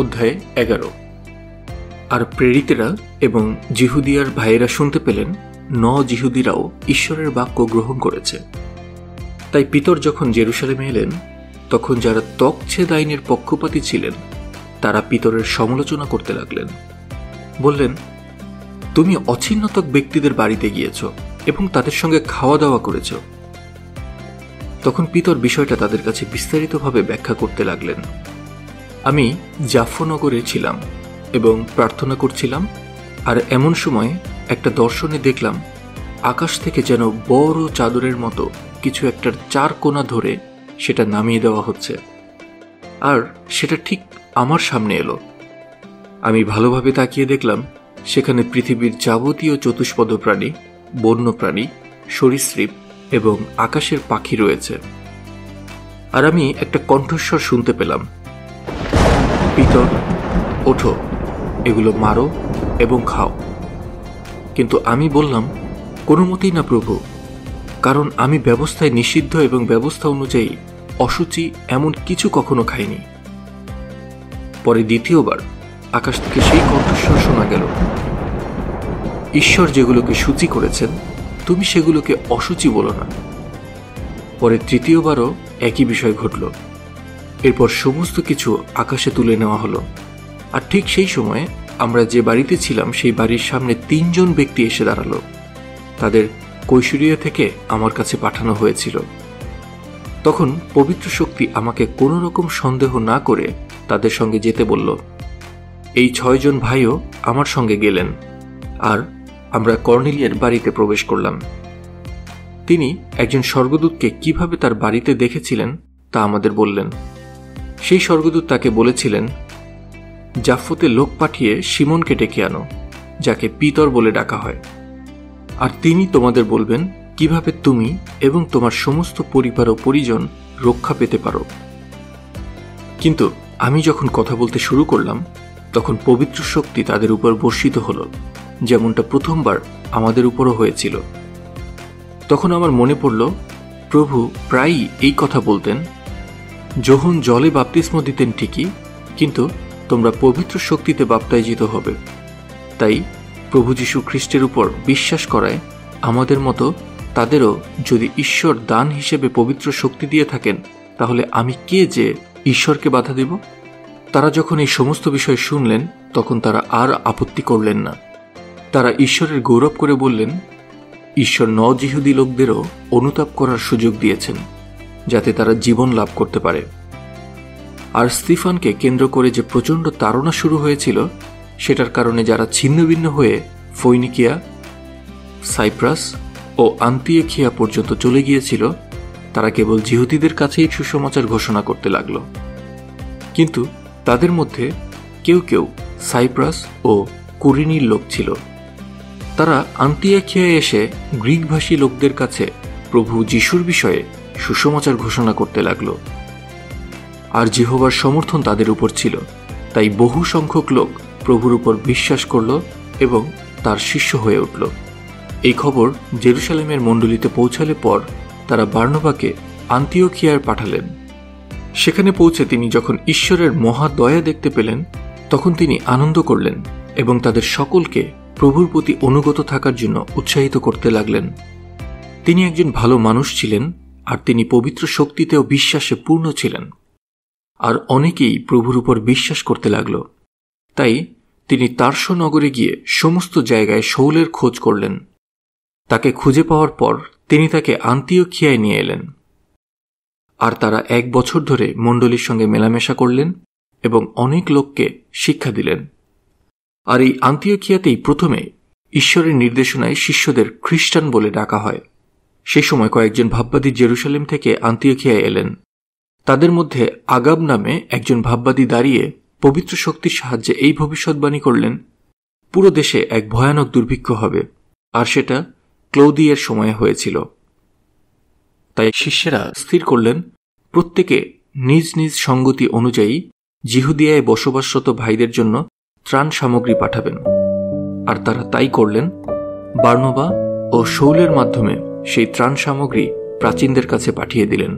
অধ্যায় 11। আর প্রেরিতেরা এবং যিহুদিয়ার ভাইয়েরা শুনতে পেলেন যিহুদিরাও ঈশ্বরের বাক্য গ্রহণ করেছে। তাই পিতর যখন জেরুসালেমে এলেন, তখন যারা তকছেদ আইনের পক্ষপাতী ছিলেন তারা পিতরের সমালোচনা করতে লাগলেন। বললেন, তুমি অছিন্নতক ব্যক্তিদের বাড়িতে গিয়েছ এবং তাদের সঙ্গে খাওয়া দাওয়া করেছ। তখন পিতর বিষয়টা তাদের কাছে বিস্তারিতভাবে ব্যাখ্যা করতে লাগলেন। আমি জাফনগরে ছিলাম এবং প্রার্থনা করছিলাম, আর এমন সময় একটা দর্শনে দেখলাম আকাশ থেকে যেন বড় চাদরের মতো কিছু একটার 4 কোণা ধরে সেটা নামিয়ে দেওয়া হচ্ছে, আর সেটা ঠিক আমার সামনে এলো। আমি ভালোভাবে তাকিয়ে দেখলাম সেখানে পৃথিবীর যাবতীয় চতুষ্পদ প্রাণী, বন্য প্রাণী, সরীসৃপ এবং আকাশের পাখি রয়েছে। আর আমি একটা কণ্ঠস্বর শুনতে পেলাম, পিতর, ওঠো, এগুলো মারো এবং খাও। কিন্তু আমি বললাম, কোনো মতেই না প্রভু, কারণ আমি ব্যবস্থায় নিষিদ্ধ এবং ব্যবস্থা অনুযায়ী অশুচি এমন কিছু কখনো খাইনি। পরে দ্বিতীয়বার আকাশ থেকে সেই কণ্ঠস্বর শোনা গেল, ঈশ্বর যেগুলোকে সূচি করেছেন তুমি সেগুলোকে অশুচি বলো না। পরে তৃতীয়বারও একই বিষয় ঘটল। এরপর সমস্ত কিছু আকাশে তুলে নেওয়া হলো। আর ঠিক সেই সময়ে আমরা যে বাড়িতে ছিলাম সেই বাড়ির সামনে 3 জন ব্যক্তি এসে দাঁড়ালো। তাদের কৈশোরিয়া থেকে আমার কাছে পাঠানো হয়েছিল। তখন পবিত্র শক্তি আমাকে কোনো রকম সন্দেহ না করে তাদের সঙ্গে যেতে বলল। এই 6 জন ভাইও আমার সঙ্গে গেলেন, আর আমরা কর্নেলিয়ার বাড়িতে প্রবেশ করলাম। তিনি একজন স্বর্গদূতকে কিভাবে তার বাড়িতে দেখেছিলেন তা আমাদের বললেন। সেই স্বর্গদূত তাকে বলেছিলেন, জাফ্ফতে লোক পাঠিয়ে সিমনকে ডেকে আনো, যাকে পিতর বলে ডাকা হয়, আর তিনি তোমাদের বলবেন কিভাবে তুমি এবং তোমার সমস্ত পরিবার ও পরিজন রক্ষা পেতে পারো। কিন্তু আমি যখন কথা বলতে শুরু করলাম, তখন পবিত্র শক্তি তাদের উপর বর্ষিত হলো, যেমনটা প্রথমবার আমাদের উপরও হয়েছিল। তখন আমার মনে পড়ল, প্রভু প্রায়ই এই কথা বলতেন, যোহন জলে বাপ্তিস্ম দিতেন ঠিকই, কিন্তু তোমরা পবিত্র শক্তিতে বাপ্তায়জিত হবে। তাই প্রভু যীশু খ্রিস্টের উপর বিশ্বাস করায় আমাদের মতো তাদেরও যদি ঈশ্বর দান হিসেবে পবিত্র শক্তি দিয়ে থাকেন, তাহলে আমি কে যে ঈশ্বরকে বাধা দেব? তারা যখন এই সমস্ত বিষয় শুনলেন, তখন তারা আর আপত্তি করলেন না। তারা ঈশ্বরের গৌরব করে বললেন, ঈশ্বর যিহুদি লোকদেরও অনুতাপ করার সুযোগ দিয়েছেন, যাতে তারা জীবন লাভ করতে পারে। আর স্তিফানকে কেন্দ্র করে যে প্রচণ্ড তাড়না শুরু হয়েছিল, সেটার কারণে যারা ছিন্নভিন্ন হয়ে ফৈনিকিয়া, সাইপ্রাস ও আন্তিওখিয়া পর্যন্ত চলে গিয়েছিল, তারা কেবল যিহুদিদের কাছেই সুসমাচার ঘোষণা করতে লাগলো। কিন্তু তাদের মধ্যে কেউ কেউ সাইপ্রাস ও কুরেনীর লোক ছিল। তারা আন্তিওখিয়ায় এসে গ্রিকভাষী লোকদের কাছে প্রভু যিশুর বিষয়ে সুসমাচার ঘোষণা করতে লাগলো। আর যেহোবার সমর্থন তাদের উপর ছিল, তাই বহু সংখ্যক লোক প্রভুর উপর বিশ্বাস করল এবং তার শিষ্য হয়ে উঠল। এই খবর জেরুসালেমের মণ্ডলীতে পৌঁছালে পর তারা বার্নবাকে আন্তিওখিয়ায় পাঠালেন। সেখানে পৌঁছে তিনি যখন ঈশ্বরের মহা দয়া দেখতে পেলেন, তখন তিনি আনন্দ করলেন এবং তাদের সকলকে প্রভুর প্রতি অনুগত থাকার জন্য উৎসাহিত করতে লাগলেন। তিনি একজন ভালো মানুষ ছিলেন, আর তিনি পবিত্র শক্তিতেও বিশ্বাসে পূর্ণ ছিলেন। আর অনেকেই প্রভুর উপর বিশ্বাস করতে লাগল। তাই তিনি তার্সো নগরে গিয়ে সমস্ত জায়গায় শৌলের খোঁজ করলেন। তাকে খুঁজে পাওয়ার পর তিনি তাকে আন্তিওখিয়ায় নিয়ে এলেন। আর তারা 1 বছর ধরে মণ্ডলীর সঙ্গে মেলামেশা করলেন এবং অনেক লোককে শিক্ষা দিলেন। আর এই আন্তিওখিয়াতেই প্রথমে ঈশ্বরের নির্দেশনায় শিষ্যদের খ্রিস্টান বলে ডাকা হয়। সেই সময় কয়েকজন ভাববাদী জেরুসালেম থেকে আন্তিওখিয়ায় এলেন। তাদের মধ্যে আগাব নামে একজন ভাববাদী দাঁড়িয়ে পবিত্র শক্তির সাহায্যে এই ভবিষ্যৎবাণী করলেন, পুরো দেশে এক ভয়ানক দুর্ভিক্ষ হবে, আর সেটা ক্লৌদিয়ের সময়ে হয়েছিল। তাই শিষ্যেরা স্থির করলেন প্রত্যেকে নিজ নিজ সঙ্গতি অনুযায়ী যিহুদিয়ায় বসবাসরত ভাইদের জন্য ত্রাণ সামগ্রী পাঠাবেন। আর তারা তাই করলেন। বার্নবা ও শৌলের মাধ্যমে সেই ত্রাণ সামগ্রী প্রাচীনদের কাছে পাঠিয়ে দিলেন।